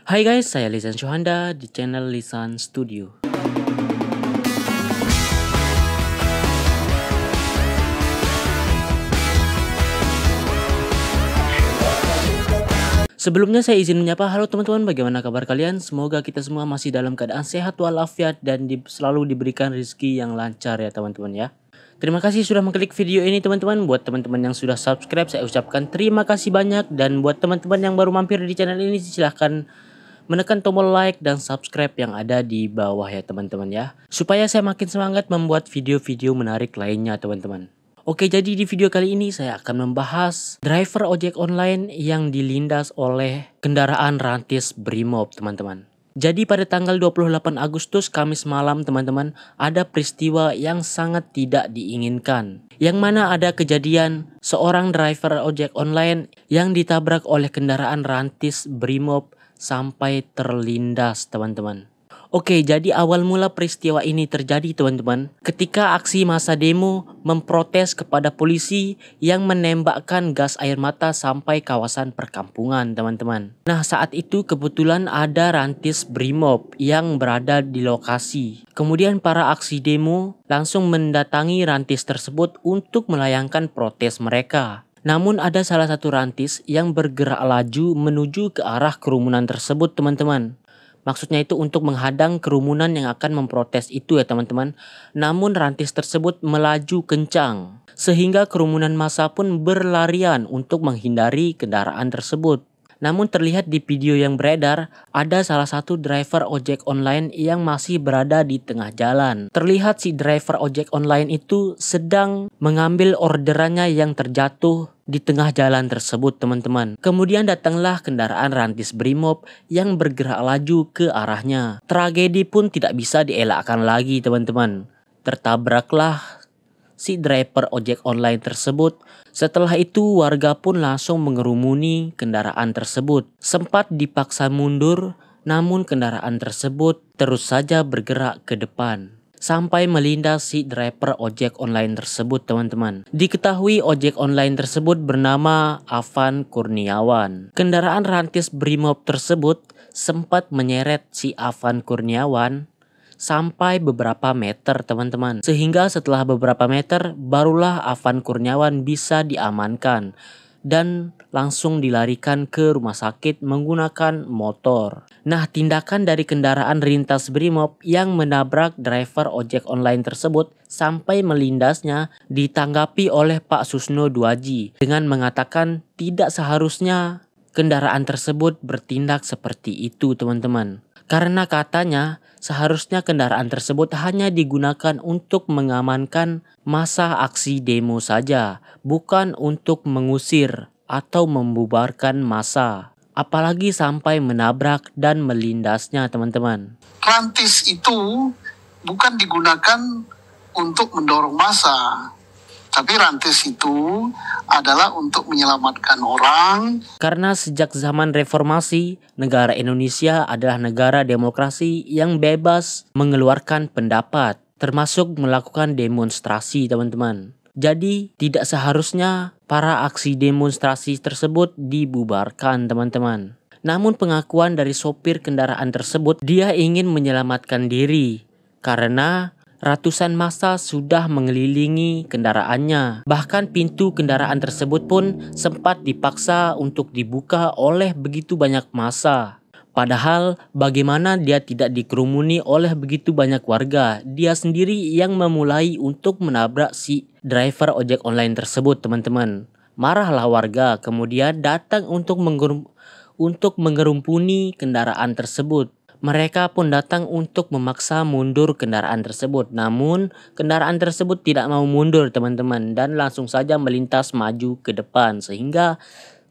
Hai guys, saya Lisan Syuhanda di channel Lisan Studio. Sebelumnya saya izin menyapa, halo teman-teman, bagaimana kabar kalian? Semoga kita semua masih dalam keadaan sehat walafiat dan selalu diberikan rezeki yang lancar ya teman-teman ya. Terima kasih sudah mengklik video ini teman-teman. Buat teman-teman yang sudah subscribe saya ucapkan terima kasih banyak. Dan buat teman-teman yang baru mampir di channel ini silahkan menekan tombol like dan subscribe yang ada di bawah ya teman-teman ya. Supaya saya makin semangat membuat video-video menarik lainnya teman-teman. Oke, jadi di video kali ini saya akan membahas driver ojek online yang dilindas oleh kendaraan rantis Brimob teman-teman. Jadi pada tanggal 28 Agustus Kamis malam teman-teman, ada peristiwa yang sangat tidak diinginkan. Yang mana ada kejadian seorang driver ojek online yang ditabrak oleh kendaraan rantis Brimob sampai terlindas teman-teman. Oke, jadi awal mula peristiwa ini terjadi teman-teman ketika aksi massa demo memprotes kepada polisi yang menembakkan gas air mata sampai kawasan perkampungan teman-teman. Nah, saat itu kebetulan ada rantis Brimob yang berada di lokasi. Kemudian para aksi demo langsung mendatangi rantis tersebut untuk melayangkan protes mereka. Namun ada salah satu rantis yang bergerak laju menuju ke arah kerumunan tersebut teman-teman. Maksudnya itu untuk menghadang kerumunan yang akan memprotes itu ya teman-teman. Namun rantis tersebut melaju kencang sehingga kerumunan massa pun berlarian untuk menghindari kendaraan tersebut. Namun terlihat di video yang beredar ada salah satu driver ojek online yang masih berada di tengah jalan. Terlihat si driver ojek online itu sedang mengambil orderannya yang terjatuh di tengah jalan tersebut teman-teman. Kemudian datanglah kendaraan rantis Brimob yang bergerak laju ke arahnya. Tragedi pun tidak bisa dielakkan lagi teman-teman. Tertabraklah si driver ojek online tersebut. Setelah itu warga pun langsung mengerumuni kendaraan tersebut. Sempat dipaksa mundur, namun kendaraan tersebut terus saja bergerak ke depan sampai melindas si driver ojek online tersebut teman-teman. Diketahui ojek online tersebut bernama Afan Kurniawan. Kendaraan rantis Brimob tersebut sempat menyeret si Afan Kurniawan sampai beberapa meter teman-teman. Sehingga setelah beberapa meter barulah Afan Kurniawan bisa diamankan dan langsung dilarikan ke rumah sakit menggunakan motor. Nah, tindakan dari kendaraan rintas Brimob yang menabrak driver ojek online tersebut sampai melindasnya ditanggapi oleh Pak Susno Duaji dengan mengatakan tidak seharusnya kendaraan tersebut bertindak seperti itu teman-teman. Karena katanya seharusnya kendaraan tersebut hanya digunakan untuk mengamankan masa aksi demo saja, bukan untuk mengusir atau membubarkan massa. Apalagi sampai menabrak dan melindasnya teman-teman. Rantis itu bukan digunakan untuk mendorong massa, tapi rantis itu adalah untuk menyelamatkan orang. Karena sejak zaman reformasi, negara Indonesia adalah negara demokrasi yang bebas mengeluarkan pendapat, termasuk melakukan demonstrasi teman-teman. Jadi tidak seharusnya para aksi demonstrasi tersebut dibubarkan teman-teman. Namun pengakuan dari sopir kendaraan tersebut, dia ingin menyelamatkan diri karena ratusan massa sudah mengelilingi kendaraannya. Bahkan pintu kendaraan tersebut pun sempat dipaksa untuk dibuka oleh begitu banyak massa. Padahal bagaimana dia tidak dikerumuni oleh begitu banyak warga. Dia sendiri yang memulai untuk menabrak si driver ojek online tersebut teman-teman. Marahlah warga kemudian datang untuk mengerumpuni kendaraan tersebut. Mereka pun datang untuk memaksa mundur kendaraan tersebut. Namun kendaraan tersebut tidak mau mundur teman-teman dan langsung saja melintas maju ke depan sehingga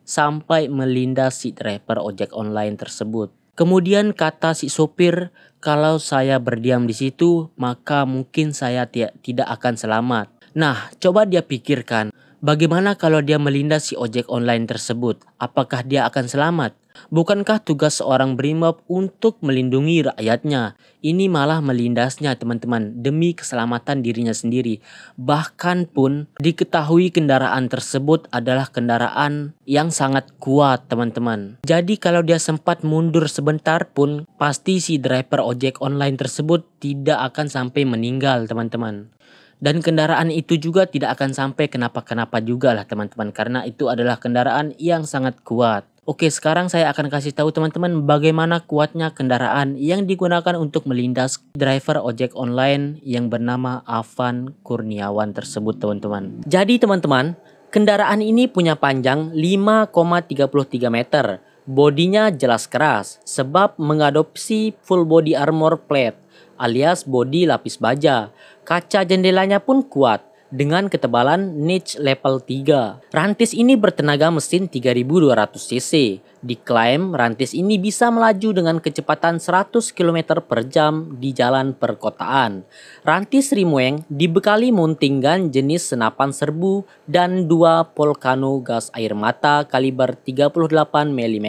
sampai melindas si driver ojek online tersebut. Kemudian kata si sopir, kalau saya berdiam di situ maka mungkin saya tidak akan selamat. Nah, coba dia pikirkan, bagaimana kalau dia melindas si ojek online tersebut? Apakah dia akan selamat? Bukankah tugas seorang BRIMOB untuk melindungi rakyatnya? Ini malah melindasnya teman-teman demi keselamatan dirinya sendiri. Bahkan pun diketahui kendaraan tersebut adalah kendaraan yang sangat kuat teman-teman. Jadi kalau dia sempat mundur sebentar pun pasti si driver ojek online tersebut tidak akan sampai meninggal teman-teman. Dan kendaraan itu juga tidak akan sampai kenapa-kenapa juga lah teman-teman, karena itu adalah kendaraan yang sangat kuat. Oke, sekarang saya akan kasih tahu teman-teman bagaimana kuatnya kendaraan yang digunakan untuk melindas driver ojek online yang bernama Afan Kurniawan tersebut teman-teman. Jadi teman-teman, kendaraan ini punya panjang 5,33 meter. Bodinya jelas keras sebab mengadopsi full body armor plate alias bodi lapis baja. Kaca jendelanya pun kuat dengan ketebalan niche level 3. Rantis ini bertenaga mesin 3200 cc. Diklaim rantis ini bisa melaju dengan kecepatan 100 km per jam di jalan perkotaan. Rantis Rimweng dibekali mounting gun jenis senapan serbu dan 2 Volcano gas air mata kaliber 38 mm.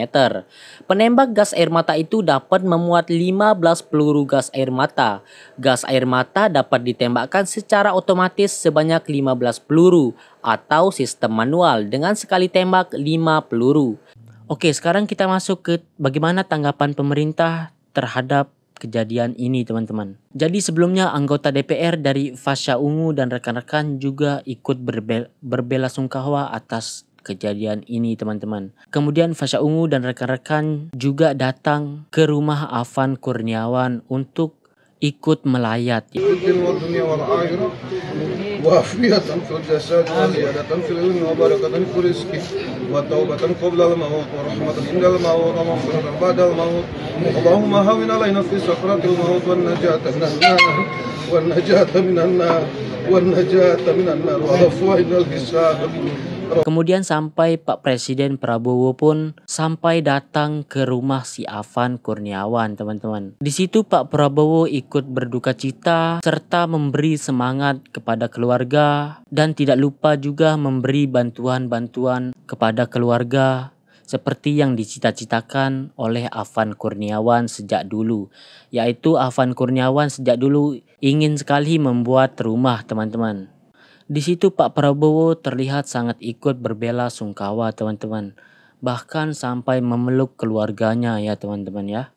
Penembak gas air mata itu dapat memuat 15 peluru gas air mata. Gas air mata dapat ditembakkan secara otomatis sebanyak 15 peluru atau sistem manual dengan sekali tembak 5 peluru. Oke, sekarang kita masuk ke bagaimana tanggapan pemerintah terhadap kejadian ini teman-teman. Jadi sebelumnya anggota DPR dari Fasya Ungu dan rekan-rekan juga ikut berbelasungkawa atas kejadian ini teman-teman. Kemudian Fasya Ungu dan rekan-rekan juga datang ke rumah Afan Kurniawan untuk ikut melayat. وعافية في الجسد وزيادة في العلم وبركة في الرزق وتوبة قبل الموت ورحمة عند الموت ومغفرة بعد الموت اللهم هون علينا في سكرات الموت والنجاة من النار والنجاة من النار والعفو عند الحساب. Kemudian sampai Pak Presiden Prabowo pun sampai datang ke rumah si Afan Kurniawan teman-teman. Di situ Pak Prabowo ikut berduka cita serta memberi semangat kepada keluarga dan tidak lupa juga memberi bantuan-bantuan kepada keluarga seperti yang dicita-citakan oleh Afan Kurniawan sejak dulu. Yaitu Afan Kurniawan sejak dulu ingin sekali membuat rumah teman-teman. Di situ Pak Prabowo terlihat sangat ikut berbela sungkawa teman-teman. Bahkan sampai memeluk keluarganya ya teman-teman ya.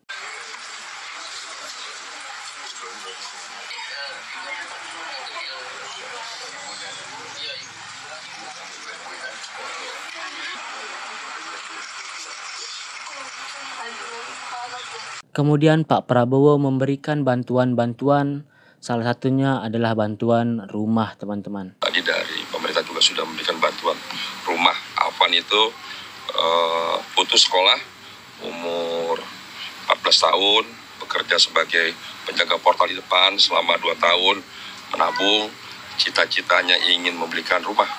Kemudian Pak Prabowo memberikan bantuan-bantuan. Salah satunya adalah bantuan rumah teman-teman. Tadi dari pemerintah juga sudah memberikan bantuan rumah. Afan itu putus sekolah, umur 14 tahun, bekerja sebagai penjaga portal di depan selama 2 tahun, menabung, cita-citanya ingin membelikan rumah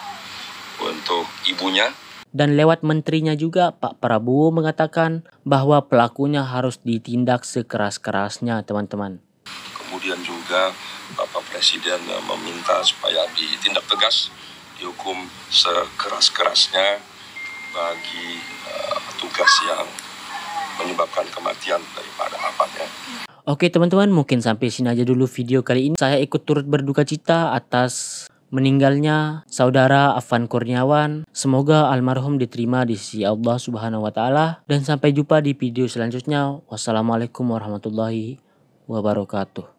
untuk ibunya. Dan lewat menterinya juga Pak Prabowo mengatakan bahwa pelakunya harus ditindak sekeras-kerasnya teman-teman. Kemudian juga Bapak Presiden meminta supaya ditindak tegas, dihukum sekeras-kerasnya bagi petugas yang menyebabkan kematian daripada Afan ya. Oke teman-teman, mungkin sampai sini aja dulu video kali ini. Saya ikut turut berduka cita atas meninggalnya saudara Afan Kurniawan. Semoga almarhum diterima di sisi Allah Subhanahu wa taala dan sampai jumpa di video selanjutnya. Wassalamualaikum warahmatullahi wabarakatuh.